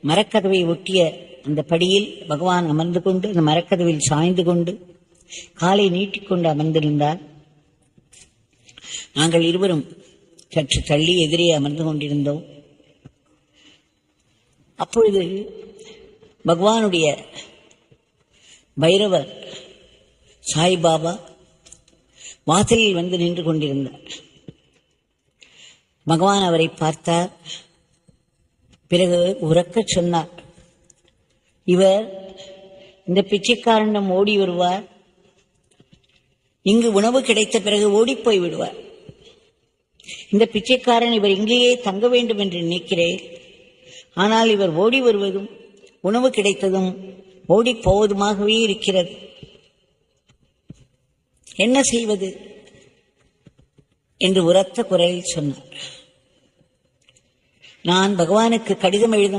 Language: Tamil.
மரக்கதவை ஒட்டிய அந்த படியில் பகவான் அமர்ந்து கொண்டு அந்த மரக்கதவில் சாய்ந்து கொண்டு காலை நீட்டிக்கொண்டு அமர்ந்திருந்தார். நாங்கள் இருவரும் சற்று தள்ளி எதிரே அமர்ந்து கொண்டிருந்தோம். அப்பொழுது பகவானுடைய பைரவர் சாய்பாபா வாசலில் வந்து நின்று கொண்டிருந்தார். பகவான் அவரை பார்த்தார். பிறகு உரக்க சொன்னார், இவர் இந்த பிச்சைக்காரனிடம் ஓடி வருவார், இங்கு உணவு கிடைத்த பிறகு ஓடிப்போய் விடுவார். இந்த பிச்சைக்காரன் இவர் இங்கேயே தங்க வேண்டும் என்று நினைக்கிறேன். ஆனால் இவர் ஓடி வருவதும் உணவு கிடைத்ததும் ஓடி போவதுமாகவே இருக்கிறது. என்ன செய்வது என்று உரத்த குரலில் சொன்னார். நான் பகவானுக்கு கடிதம் எழுதும்